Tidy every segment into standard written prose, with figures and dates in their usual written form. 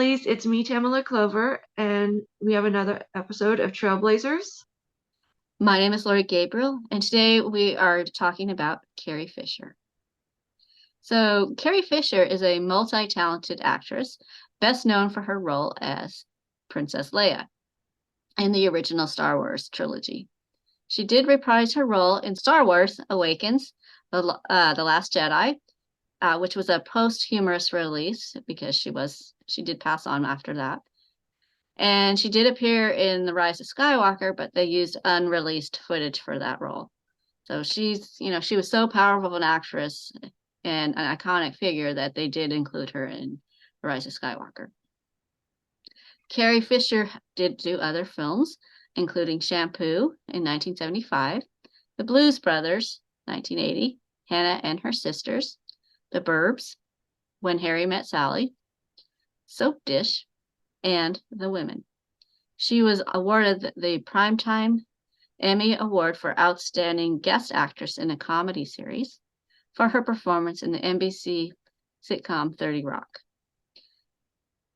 Sillies, it's me, Tamala Clover, and we have another episode of Trailblazers. My name is Lori Gabriel, and today we are talking about Carrie Fisher. So, Carrie Fisher is a multi-talented actress, best known for her role as Princess Leia in the original Star Wars trilogy. She did reprise her role in Star Wars Awakens, The Last Jedi, which was a posthumous release because she did pass on after that. And she did appear in The Rise of Skywalker, but they used unreleased footage for that role. So she was so powerful of an actress and an iconic figure that they did include her in The Rise of Skywalker. Carrie Fisher did do other films, including Shampoo in 1975, The Blues Brothers, 1980, Hannah and Her Sisters, The Burbs, When Harry Met Sally, Soap Dish, and The Women. She was awarded the Primetime Emmy Award for Outstanding Guest Actress in a Comedy Series for her performance in the NBC sitcom 30 Rock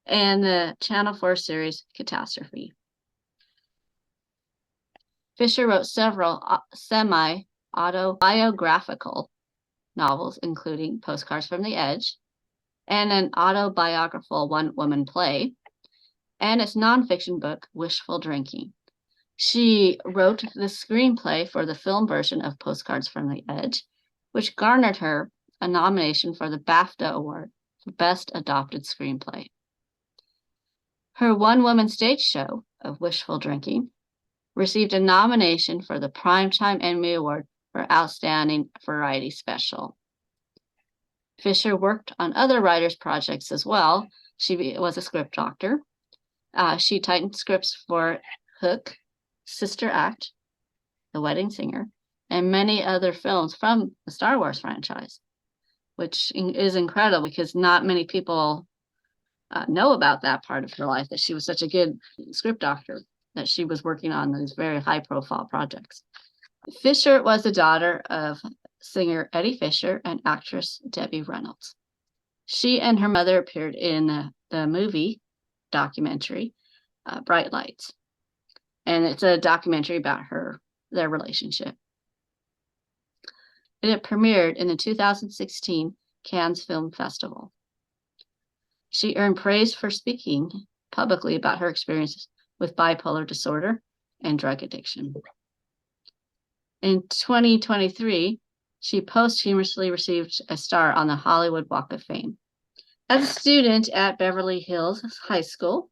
and the Channel 4 series Catastrophe. Fisher wrote several semi-autobiographical novels, including Postcards from the Edge and an autobiographical one-woman play, and its nonfiction book, Wishful Drinking. She wrote the screenplay for the film version of Postcards from the Edge, which garnered her a nomination for the BAFTA Award for Best Adapted Screenplay. Her one-woman stage show of Wishful Drinking received a nomination for the Primetime Emmy Award for Outstanding Variety Special. Fisher worked on other writers' projects as well. She was a script doctor. She typed scripts for Hook, Sister Act, The Wedding Singer, and many other films from the Star Wars franchise, which is incredible because not many people know about that part of her life, that she was such a good script doctor, that she was working on these very high-profile projects. Fisher was the daughter of singer Eddie Fisher and actress Debbie Reynolds. She and her mother appeared in the movie documentary Bright Lights, and it's a documentary about their relationship. It premiered in the 2016 Cannes Film Festival. She earned praise for speaking publicly about her experiences with bipolar disorder and drug addiction. In 2023, she posthumously received a star on the Hollywood Walk of Fame. As a student at Beverly Hills High School,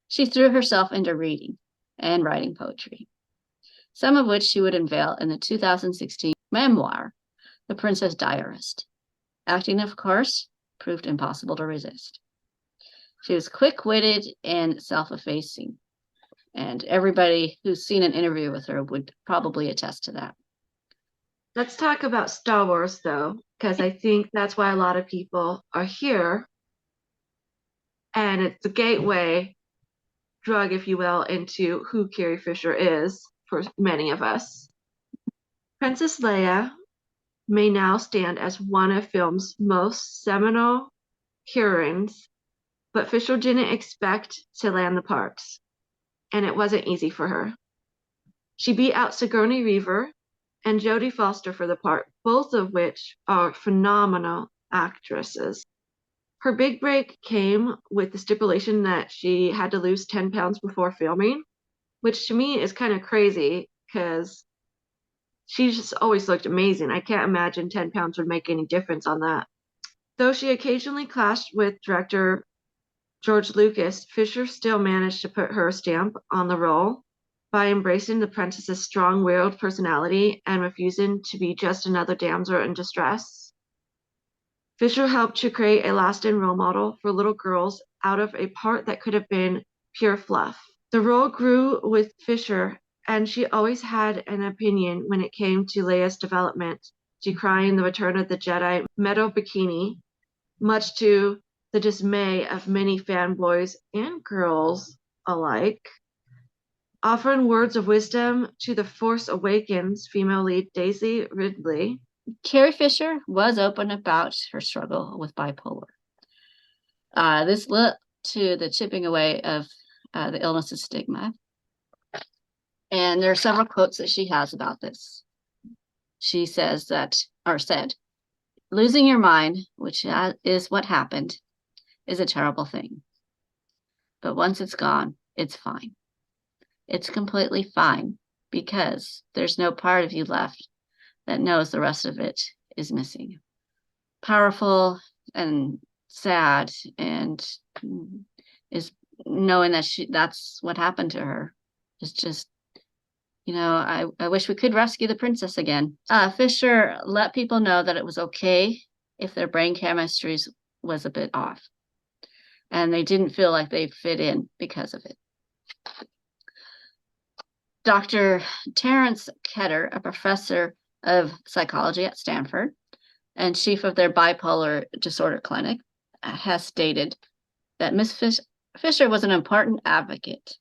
she threw herself into reading and writing poetry, some of which she would unveil in the 2016 memoir, The Princess Diarist. Acting, of course, proved impossible to resist. She was quick-witted and self-effacing, and everybody who's seen an interview with her would probably attest to that. Let's talk about Star Wars, though, because I think that's why a lot of people are here, and it's the gateway drug, if you will, into who Carrie Fisher is for many of us. Princess Leia may now stand as one of film's most seminal heroines, but Fisher didn't expect to land the parts, and it wasn't easy for her. She beat out Sigourney Weaver and Jodie Foster for the part, both of which are phenomenal actresses. Her big break came with the stipulation that she had to lose 10 pounds before filming, which to me is kind of crazy because she just always looked amazing. I can't imagine 10 pounds would make any difference on that. Though she occasionally clashed with director George Lucas, Fisher still managed to put her stamp on the role by embracing the princess's strong-willed personality and refusing to be just another damsel in distress. Fisher helped to create a lasting role model for little girls out of a part that could have been pure fluff. The role grew with Fisher, and she always had an opinion when it came to Leia's development, decrying the return of the Jedi metal bikini, much to the dismay of many fanboys and girls alike. Offering words of wisdom to the Force Awakens female lead Daisy Ridley, Carrie Fisher was open about her struggle with bipolar. This to the chipping away of the illness's stigma. And there are several quotes that she has about this. She says that, or said, losing your mind, which is what happened, is a terrible thing. But once it's gone, it's fine. It's completely fine because there's no part of you left that knows the rest of it is missing. Powerful and sad, and is knowing that that's what happened to her. It's just, I wish we could rescue the princess again. Fisher let people know that it was okay if their brain chemistry was a bit off, and they didn't feel like they fit in because of it. Dr. Terence Ketter, a professor of psychology at Stanford and chief of their bipolar disorder clinic, has stated that Miss Fisher was an important advocate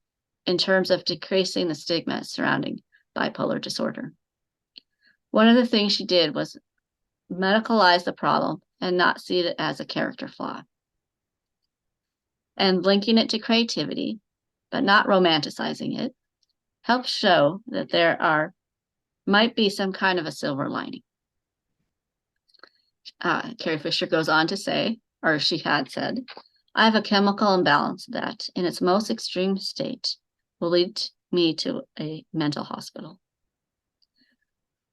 in terms of decreasing the stigma surrounding bipolar disorder. One of the things she did was medicalize the problem and not see it as a character flaw. And linking it to creativity, but not romanticizing it, helps show that there might be some kind of a silver lining. Carrie Fisher goes on to say, or she had said, I have a chemical imbalance that, in its most extreme state, will lead me to a mental hospital.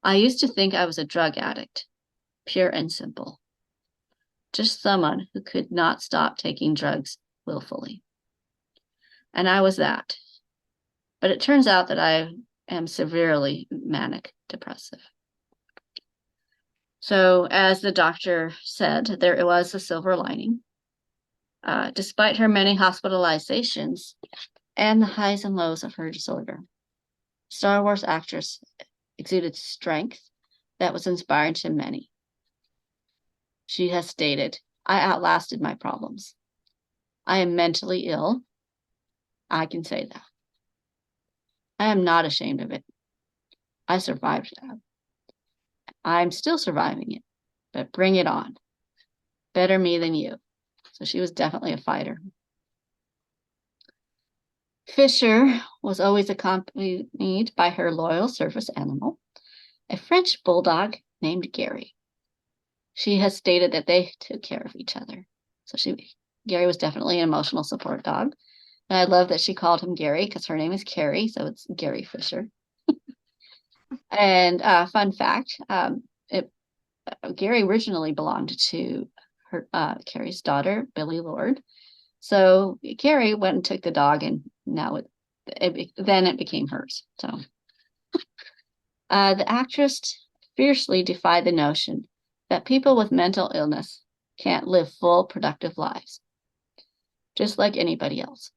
I used to think I was a drug addict, pure and simple. Just someone who could not stop taking drugs willfully. And I was that. But it turns out that I am severely manic depressive. So, as the doctor said, there was a silver lining. Despite her many hospitalizations and the highs and lows of her disorder, Star Wars actress exuded strength that was inspiring to many. She has stated, I outlasted my problems. I am mentally ill. I can say that. I am not ashamed of it. I survived that. I'm still surviving it, but bring it on. Better me than you. So she was definitely a fighter. Fisher was always accompanied by her loyal service animal, a French bulldog named Gary. She has stated that they took care of each other. So Gary was definitely an emotional support dog. And I love that she called him Gary because her name is Carrie, so it's Carrie Fisher. And fun fact, Gary originally belonged to her Carrie's daughter, Billie Lord. So Carrie went and took the dog, and now it became hers. So the actress fiercely defied the notion that people with mental illness can't live full, productive lives, just like anybody else.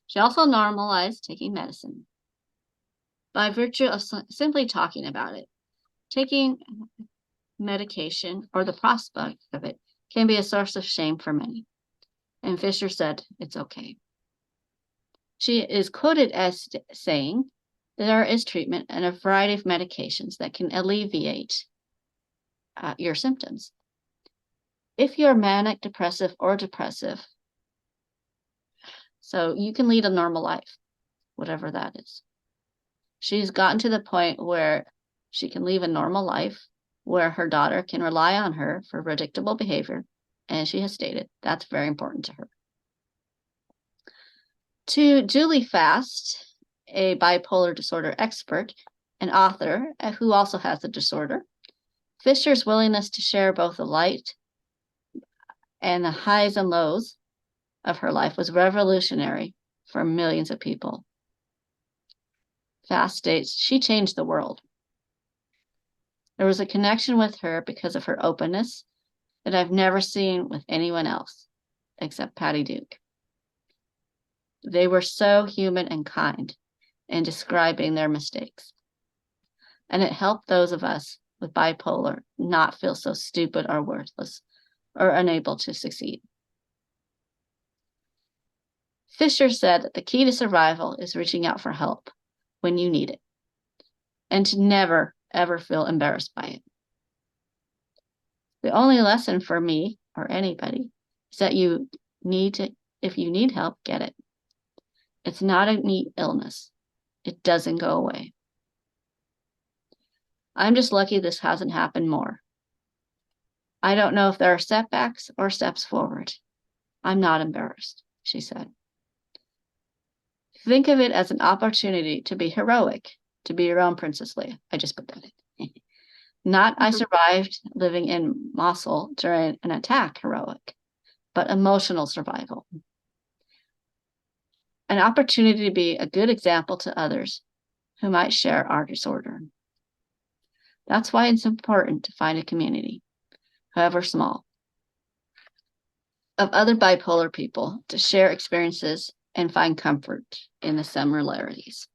She also normalized taking medicine. By virtue of simply talking about it, taking medication or the prospect of it can be a source of shame for many. And Fisher said, it's okay. She is quoted as saying, there is treatment and a variety of medications that can alleviate your symptoms. If you're manic, depressive, or depressive, so you can lead a normal life, whatever that is. She's gotten to the point where she can live a normal life, where her daughter can rely on her for predictable behavior, and she has stated that's very important to her. To Julie Fast, a bipolar disorder expert and author who also has the disorder, Fisher's willingness to share both the light and the highs and lows of her life was revolutionary for millions of people. Fast states she changed the world. There was a connection with her because of her openness that I've never seen with anyone else except Patty Duke. They were so human and kind in describing their mistakes. And it helped those of us with bipolar not feel so stupid or worthless or unable to succeed. Fisher said that the key to survival is reaching out for help when you need it and to never, ever feel embarrassed by it. The only lesson for me or anybody is that you need to If you need help, get it. It's not a neat illness. It doesn't go away. I'm just lucky this hasn't happened more. I don't know if there are setbacks or steps forward. I'm not embarrassed, she said. Think of it as an opportunity to be heroic, to be your own Princess Leia. I just put that in. Not I survived living in Mosul during an attack heroic, but emotional survival. An opportunity to be a good example to others who might share our disorder. That's why it's important to find a community, however small, of other bipolar people to share experiences and find comfort in the similarities.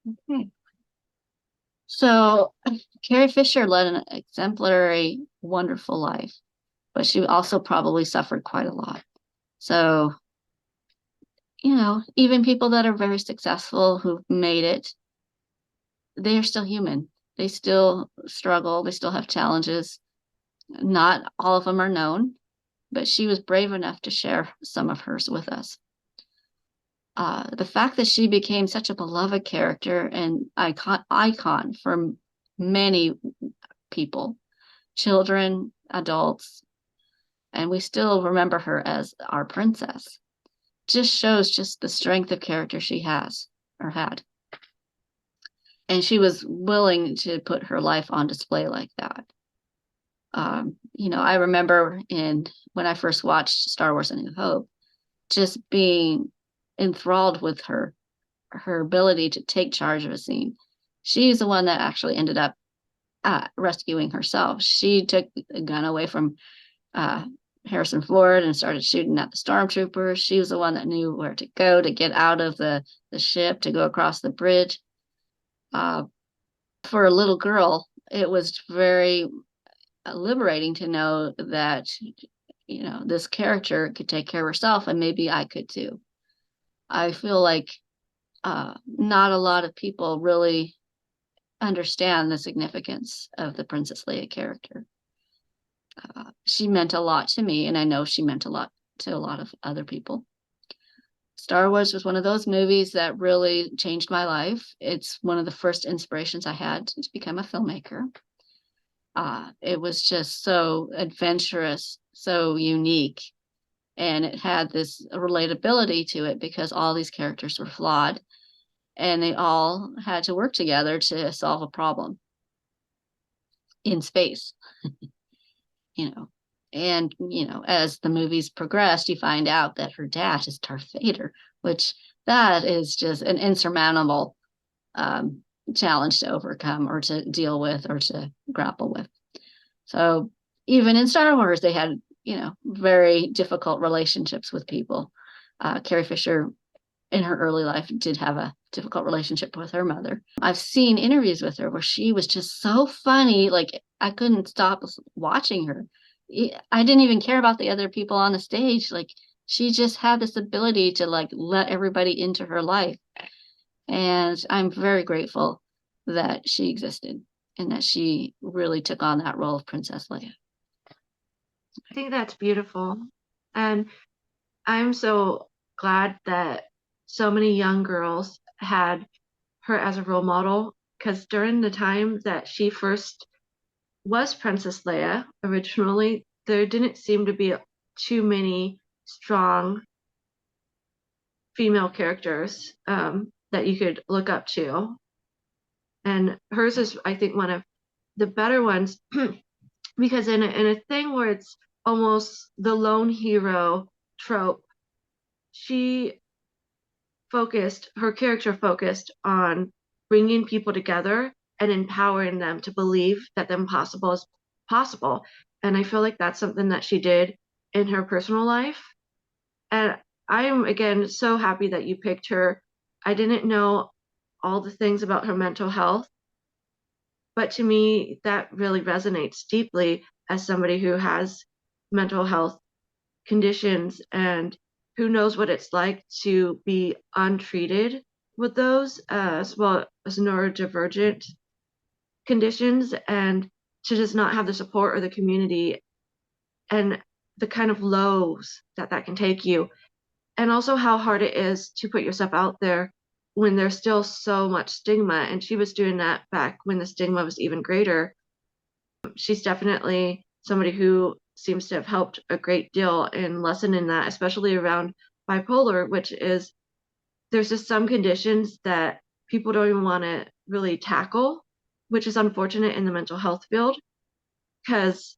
Okay. So Carrie Fisher led an exemplary, wonderful life, but she also probably suffered quite a lot. So, even people that are very successful who've made it, they are still human. They still struggle. They still have challenges. Not all of them are known, but she was brave enough to share some of hers with us. The fact that she became such a beloved character and icon for many people, children, adults, and we still remember her as our princess, just shows just the strength of character she has or had. And she was willing to put her life on display like that. I remember when I first watched Star Wars: A New Hope, just being enthralled with her ability to take charge of a scene. She's the one that actually ended up rescuing herself. She took a gun away from Harrison Ford and started shooting at the stormtroopers. She was the one that knew where to go to get out of the ship, to go across the bridge. For a little girl, it was very liberating to know that, this character could take care of herself, and maybe I could too. I feel like not a lot of people really understand the significance of the Princess Leia character. She meant a lot to me, and I know she meant a lot to a lot of other people. Star Wars was one of those movies that really changed my life. It's one of the first inspirations I had to become a filmmaker. It was just so adventurous, so unique, and it had this relatability to it because all these characters were flawed and they all had to work together to solve a problem in space. And as the movies progressed, you find out that her dad is Darth Vader, which that is just an insurmountable challenge to overcome or to deal with or to grapple with. So even in Star Wars, they had very difficult relationships with people. Carrie Fisher in her early life did have a difficult relationship with her mother. I've seen interviews with her where she was just so funny, like I couldn't stop watching her. I didn't even care about the other people on the stage. Like she just had this ability to let everybody into her life. And I'm very grateful that she existed and that she really took on that role of Princess Leia. I think that's beautiful. And I'm so glad that so many young girls had her as a role model, because during the time that she first was Princess Leia originally, there didn't seem to be too many strong female characters that you could look up to. And hers is, I think, one of the better ones because in a thing where it's almost the lone hero trope, her character focused on bringing people together and empowering them to believe that the impossible is possible. And I feel like that's something that she did in her personal life. And I am, again, so happy that you picked her. I didn't know all the things about her mental health, but to me, that really resonates deeply as somebody who has mental health conditions and who knows what it's like to be untreated with those, as well as neurodivergent conditions, and to just not have the support or the community. And the kind of lows that that can take you, and also how hard it is to put yourself out there when there's still so much stigma. And she was doing that back when the stigma was even greater. She's definitely somebody who seems to have helped a great deal in lessening that, especially around bipolar, which is there's just some conditions that people don't even want to really tackle, which is unfortunate in the mental health field, because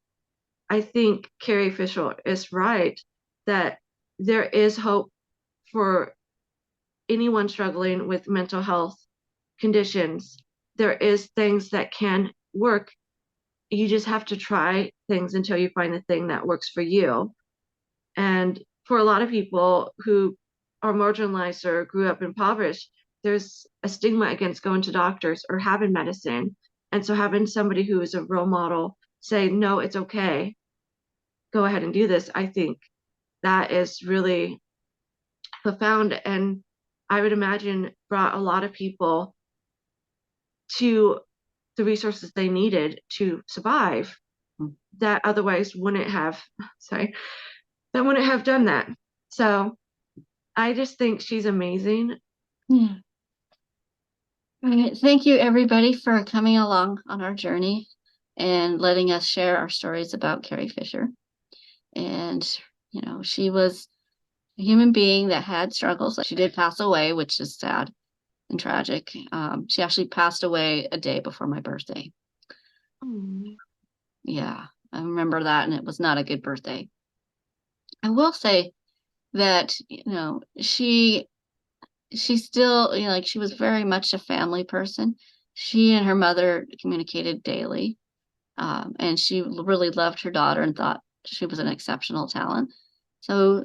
I think Carrie Fisher is right that there is hope for anyone struggling with mental health conditions. There is things that can work. You just have to try things until you find the thing that works for you. And for a lot of people who are marginalized or grew up impoverished, there's a stigma against going to doctors or having medicine. And so having somebody who is a role model say, no, it's okay, go ahead and do this, I think that is really profound. And I would imagine brought a lot of people to the resources they needed to survive that otherwise wouldn't have, sorry, that wouldn't have done that. So I just think she's amazing. Yeah. All right. Thank you, everybody, for coming along on our journey and letting us share our stories about Carrie Fisher. And, she was a human being that had struggles. She did pass away, which is sad and tragic. She actually passed away a day before my birthday. Mm. Yeah, I remember that, and it was not a good birthday. I will say that, she still, like she was very much a family person. She and her mother communicated daily, and she really loved her daughter and thought she was an exceptional talent. So,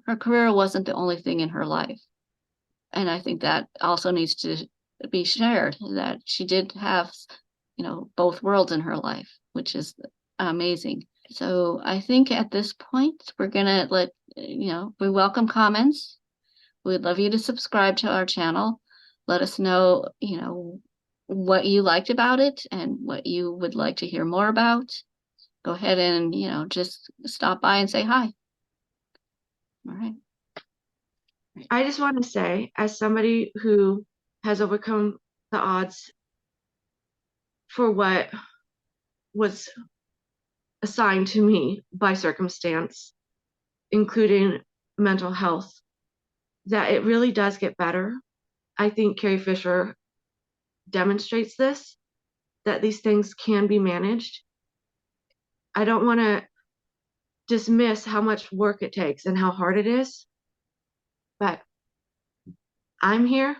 her career wasn't the only thing in her life. And I think that also needs to be shared that she did have, both worlds in her life, which is amazing. So I think at this point, we're going to we welcome comments. We'd love you to subscribe to our channel. Let us know, what you liked about it and what you would like to hear more about. Go ahead and, just stop by and say hi. All right. I just want to say, as somebody who has overcome the odds for what was assigned to me by circumstance, including mental health, that it really does get better. I think Carrie Fisher demonstrates this, that these things can be managed. I don't want to dismiss how much work it takes and how hard it is, but I'm here,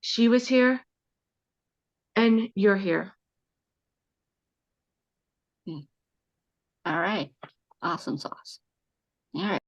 she was here, and you're here. All right. Awesome sauce. All right.